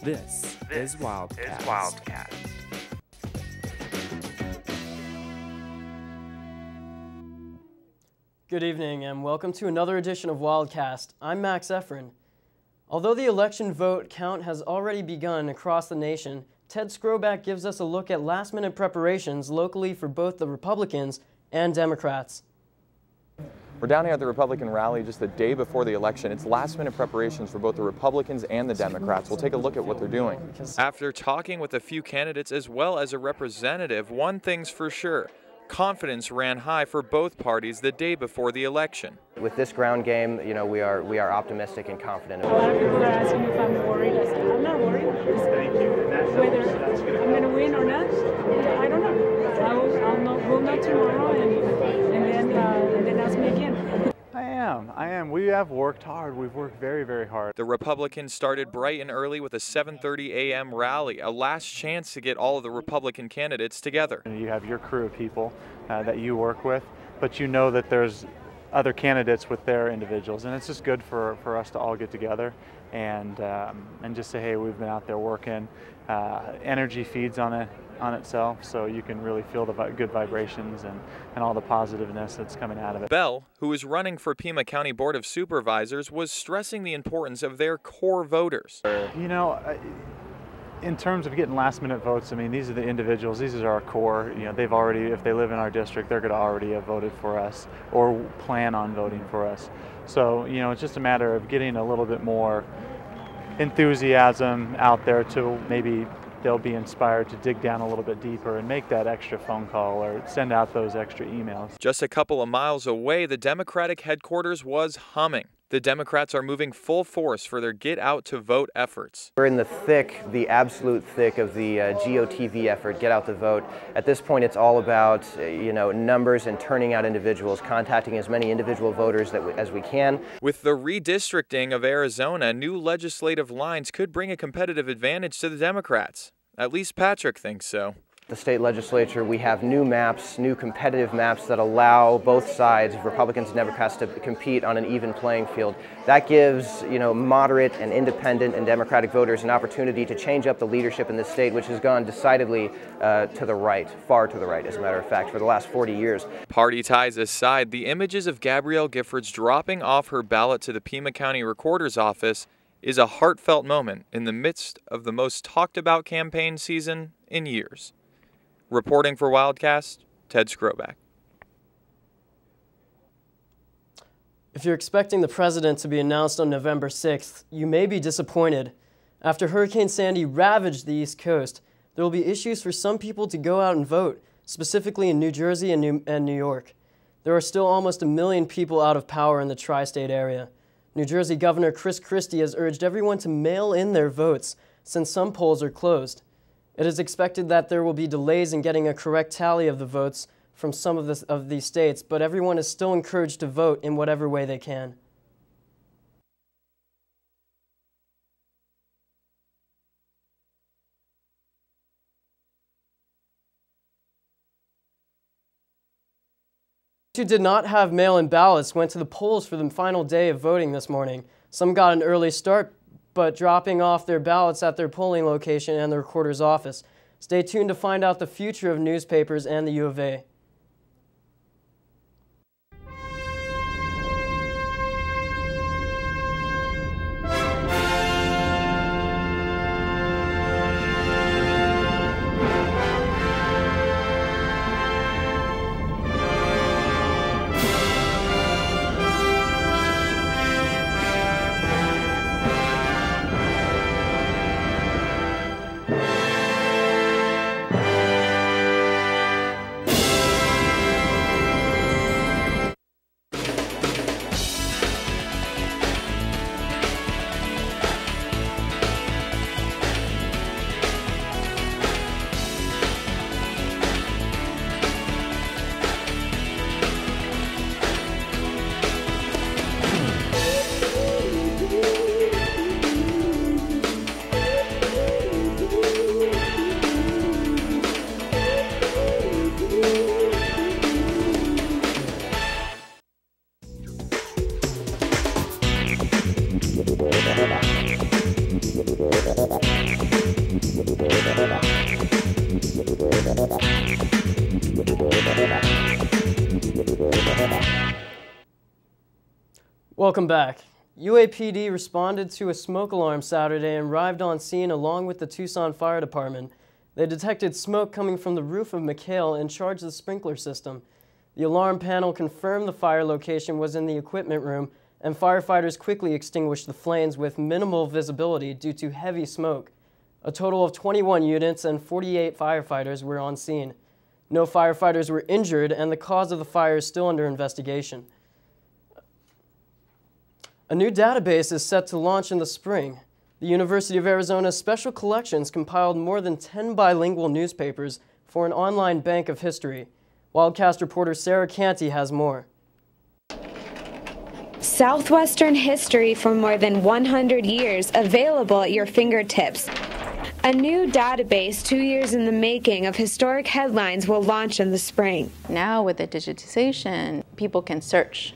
This is Wildcast. Good evening and welcome to another edition of Wildcast. I'm Max Efrein. Although the election vote count has already begun across the nation, Ted Skroback gives us a look at last-minute preparations locally for both the Republicans and Democrats. We're down here at the Republican rally just the day before the election. It's last-minute preparations for both the Republicans and the Democrats. We'll take a look at what they're doing. After talking with a few candidates as well as a representative, one thing's for sure. Confidence ran high for both parties the day before the election. With this ground game, we are optimistic and confident. A lot of people are asking me if I'm worried. I said, I'm not worried. Whether I'm going to win or not, I don't know. We'll know tomorrow and then ask me again. I am. We have worked hard. We've worked very, very hard. The Republicans started bright and early with a 7:30 a.m. rally, a last chance to get all of the Republican candidates together. You have your crew of people that you work with, but you know that there's other candidates with their individuals, and it's just good for us to all get together and just say, hey, we've been out there working. Energy feeds on itself, so you can really feel the good vibrations and all the positiveness that's coming out of it. Bell, who is running for Pima County Board of Supervisors, was stressing the importance of their core voters. In terms of getting last-minute votes, I mean, these are the individuals, these are our core. They've already, if they live in our district, they're going to already have voted for us or plan on voting for us. So, it's just a matter of getting a little bit more enthusiasm out there to maybe they'll be inspired to dig down a little bit deeper and make that extra phone call or send out those extra emails. Just a couple of miles away, the Democratic headquarters was humming. The Democrats are moving full force for their Get Out to Vote efforts. We're in the absolute thick of the GOTV effort, Get Out to Vote. At this point, it's all about numbers and turning out individuals, contacting as many individual voters as we can. With the redistricting of Arizona, new legislative lines could bring a competitive advantage to the Democrats. At least Patrick thinks so. The state legislature, we have new maps, new competitive maps that allow both sides, Republicans and Democrats, to compete on an even playing field. That gives, moderate and independent and Democratic voters an opportunity to change up the leadership in this state, which has gone decidedly to the right, far to the right, as a matter of fact, for the last 40 years. Party ties aside, the images of Gabrielle Giffords dropping off her ballot to the Pima County Recorder's Office is a heartfelt moment in the midst of the most talked about campaign season in years. Reporting for Wildcast, Ted Skroback. If you're expecting the president to be announced on November 6th, you may be disappointed. After Hurricane Sandy ravaged the East Coast, there will be issues for some people to go out and vote, specifically in New Jersey and New York. There are still almost 1 million people out of power in the tri-state area. New Jersey Governor Chris Christie has urged everyone to mail in their votes since some polls are closed. It is expected that there will be delays in getting a correct tally of the votes from some of these states, but everyone is still encouraged to vote in whatever way they can. Those who did not have mail-in ballots went to the polls for the final day of voting this morning. Some got an early start, but dropping off their ballots at their polling location and the recorder's office. Stay tuned to find out the future of newspapers and the U of A. Welcome back. UAPD responded to a smoke alarm Saturday and arrived on scene along with the Tucson Fire Department. They detected smoke coming from the roof of McHale and charged the sprinkler system. The alarm panel confirmed the fire location was in the equipment room, and firefighters quickly extinguished the flames with minimal visibility due to heavy smoke. A total of 21 units and 48 firefighters were on scene. No firefighters were injured, and the cause of the fire is still under investigation. A new database is set to launch in the spring. The University of Arizona's Special Collections compiled more than 10 bilingual newspapers for an online bank of history. Wildcast reporter Sarah Canty has more. Southwestern history for more than 100 years, available at your fingertips. A new database 2 years in the making of historic headlines will launch in the spring. Now with the digitization, people can search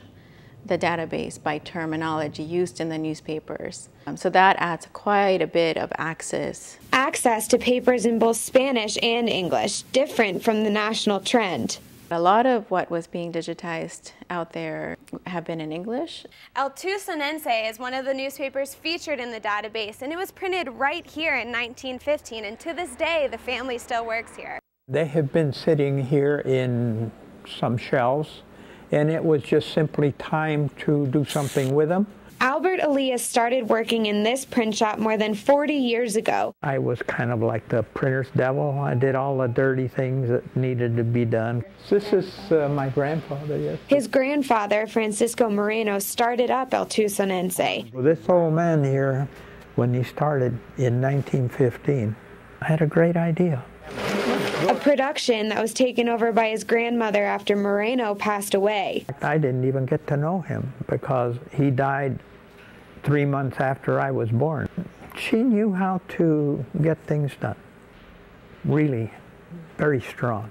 the database by terminology used in the newspapers. So that adds quite a bit of access. Access to papers in both Spanish and English, different from the national trend. A lot of what was being digitized out there have been in English. El Tucsonense is one of the newspapers featured in the database, and it was printed right here in 1915, and to this day the family still works here. They have been sitting here in some shelves, and it was just simply time to do something with them. Albert Elias started working in this print shop more than 40 years ago. I was kind of like the printer's devil. I did all the dirty things that needed to be done. This is my grandfather, yes. His grandfather, Francisco Moreno, started up El Tucsonense. Well, this old man here, when he started in 1915, had a great idea. A production that was taken over by his grandmother after Moreno passed away. I didn't even get to know him because he died 3 months after I was born. She knew how to get things done. Really very strong.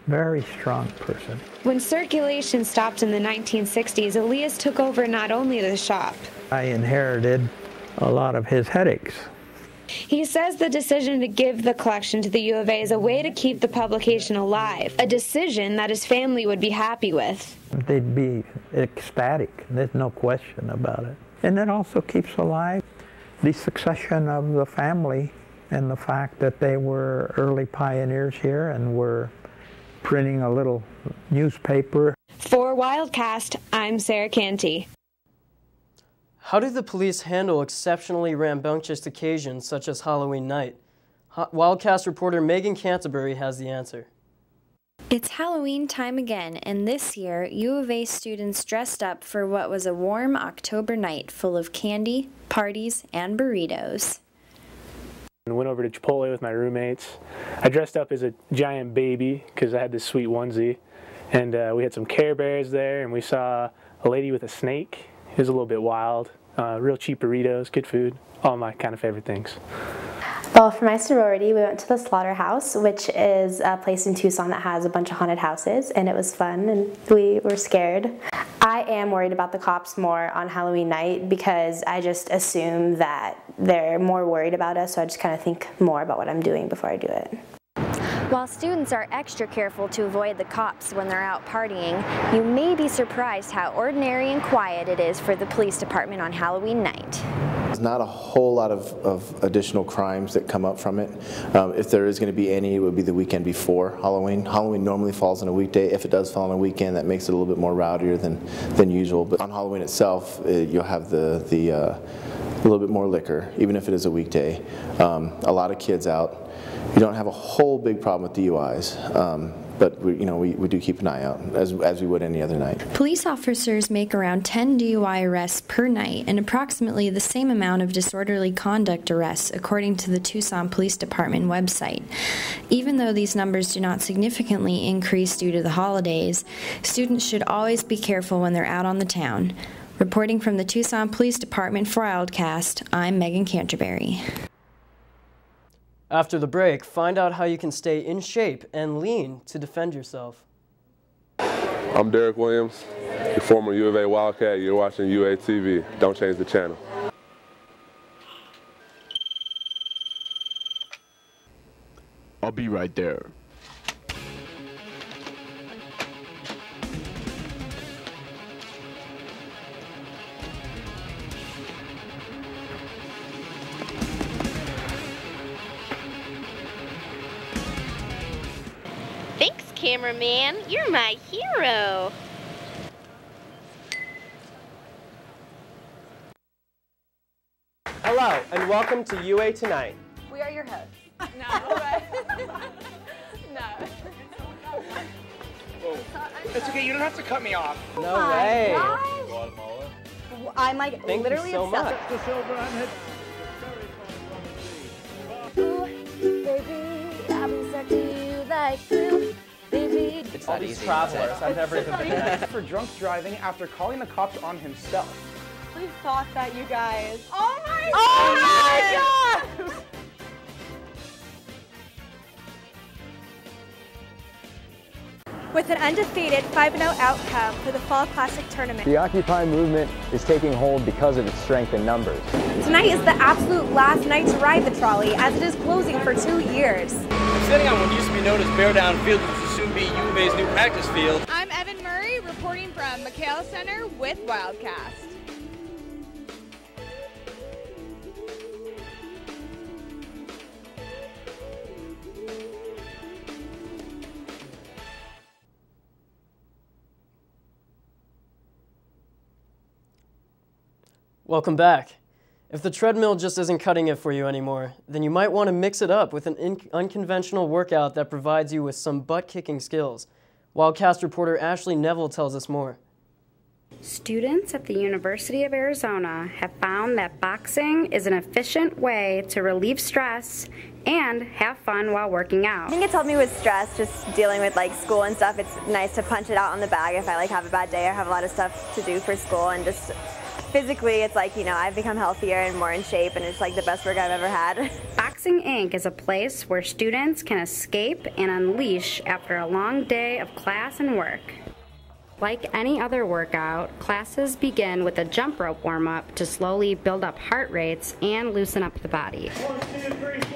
Very strong person. When circulation stopped in the 1960s, Elias took over not only the shop. I inherited a lot of his headaches. He says the decision to give the collection to the U of A is a way to keep the publication alive, a decision that his family would be happy with. They'd be ecstatic, there's no question about it. And it also keeps alive the succession of the family and the fact that they were early pioneers here and were printing a little newspaper. For Wildcast, I'm Sarah Canty. How do the police handle exceptionally rambunctious occasions such as Halloween night? Wildcast reporter Megan Canterbury has the answer. It's Halloween time again, and this year, U of A students dressed up for what was a warm October night full of candy, parties, and burritos. I went over to Chipotle with my roommates. I dressed up as a giant baby because I had this sweet onesie, and we had some Care Bears there, and we saw a lady with a snake. It was a little bit wild. Real cheap burritos, good food, all my kind of favorite things. Well, for my sorority, we went to the Slaughterhouse, which is a place in Tucson that has a bunch of haunted houses, and it was fun, and we were scared. I am worried about the cops more on Halloween night because I just assume that they're more worried about us, so I just kind of think more about what I'm doing before I do it. While students are extra careful to avoid the cops when they're out partying, you may be surprised how ordinary and quiet it is for the police department on Halloween night. There's not a whole lot of additional crimes that come up from it. If there is going to be any, it would be the weekend before Halloween. Halloween normally falls on a weekday. If it does fall on a weekend, that makes it a little bit more rowdier than usual. But on Halloween itself, you'll have a little bit more liquor, even if it is a weekday. A lot of kids out. You don't have a whole big problem with DUIs, but we do keep an eye out, as we would any other night. Police officers make around 10 DUI arrests per night and approximately the same amount of disorderly conduct arrests, according to the Tucson Police Department website. Even though these numbers do not significantly increase due to the holidays, students should always be careful when they're out on the town. Reporting from the Tucson Police Department for Wildcast, I'm Megan Canterbury. After the break, find out how you can stay in shape and lean to defend yourself. I'm Derek Williams, the former U of A Wildcat. You're watching UATV. Don't change the channel. I'll be right there. cameraman. You're my hero. Hello, and welcome to UA Tonight. We are your hosts. No. It's okay, you don't have to cut me off. No way. Guatemala. I'm like Thank literally you so much. Baby, I've been stuck to you like glue. Baby. It's all these travelers. I've never even been there. For drunk driving after calling the cops on himself. We thought that, you guys. Oh my God! With an undefeated 5-0 outcome for the Fall Classic Tournament. The Occupy movement is taking hold because of its strength in numbers. Tonight is the absolute last night to ride the trolley, as it is closing for 2 years. I'm sitting on what used to be known as Bear Down Field, which will soon be U of A's new practice field. I'm Evan Murray, reporting from McHale Center with Wildcast. Welcome back. If the treadmill just isn't cutting it for you anymore, then you might want to mix it up with an unconventional workout that provides you with some butt-kicking skills. Wildcast reporter Ashley Neville tells us more. Students at the University of Arizona have found that boxing is an efficient way to relieve stress and have fun while working out. I think it's helped me with stress, just dealing with like school and stuff. It's nice to punch it out on the bag if I like have a bad day or have a lot of stuff to do for school, and just physically, it's like, you know, I've become healthier and more in shape, and it's like the best work I've ever had. Boxing Inc. is a place where students can escape and unleash after a long day of class and work. Like any other workout, classes begin with a jump rope warm-up to slowly build up heart rates and loosen up the body.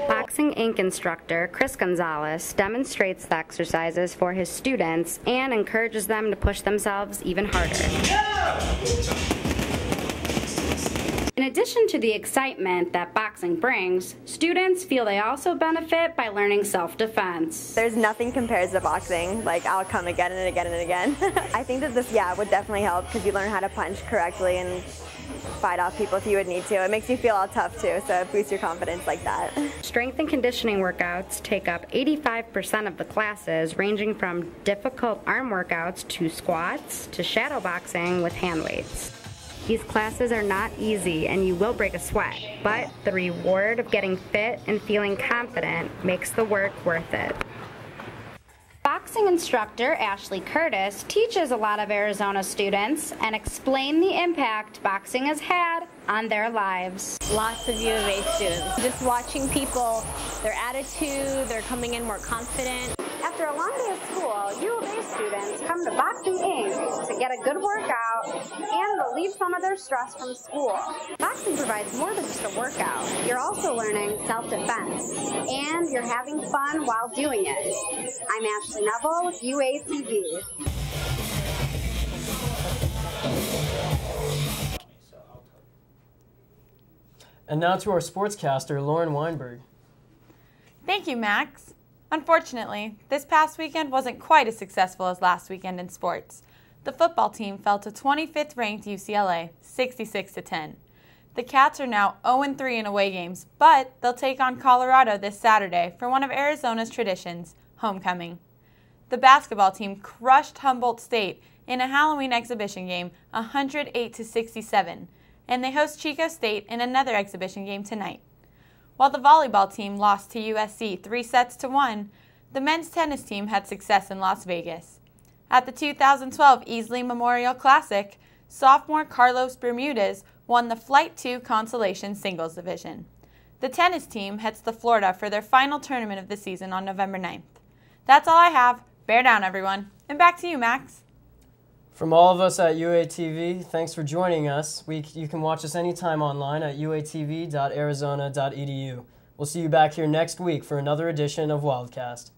Boxing Inc. instructor Chris Gonzalez demonstrates the exercises for his students and encourages them to push themselves even harder. In addition to the excitement that boxing brings, students feel they also benefit by learning self-defense. There's nothing compares to boxing. Like, I'll come again and again and again. I think that this, would definitely help, because you learn how to punch correctly and fight off people if you would need to. It makes you feel all tough too, so it boosts your confidence like that. Strength and conditioning workouts take up 85% of the classes, ranging from difficult arm workouts to squats to shadow boxing with hand weights. These classes are not easy and you will break a sweat, but the reward of getting fit and feeling confident makes the work worth it. Boxing instructor Ashley Curtis teaches a lot of Arizona students and explains the impact boxing has had on their lives. Lots of U of A students. Just watching people, their attitude, they're coming in more confident. After a long day of school, U of A students come to Boxing Inc. to get a good workout and relieve some of their stress from school. Boxing provides more than just a workout. You're also learning self-defense, and you're having fun while doing it. I'm Ashley Neville with UATV. And now to our sportscaster, Lauren Weinberg. Thank you, Max. Unfortunately, this past weekend wasn't quite as successful as last weekend in sports. The football team fell to 25th ranked UCLA, 66-10. The Cats are now 0-3 in away games, but they'll take on Colorado this Saturday for one of Arizona's traditions, homecoming. The basketball team crushed Humboldt State in a Halloween exhibition game, 108-67, and they host Chico State in another exhibition game tonight. While the volleyball team lost to USC 3-1, the men's tennis team had success in Las Vegas. At the 2012 Easley Memorial Classic, sophomore Carlos Bermudez won the Flight 2 Consolation Singles Division. The tennis team heads to Florida for their final tournament of the season on November 9th. That's all I have. Bear down, everyone. And back to you, Max. From all of us at UATV, thanks for joining us. You can watch us anytime online at uatv.arizona.edu. We'll see you back here next week for another edition of Wildcast.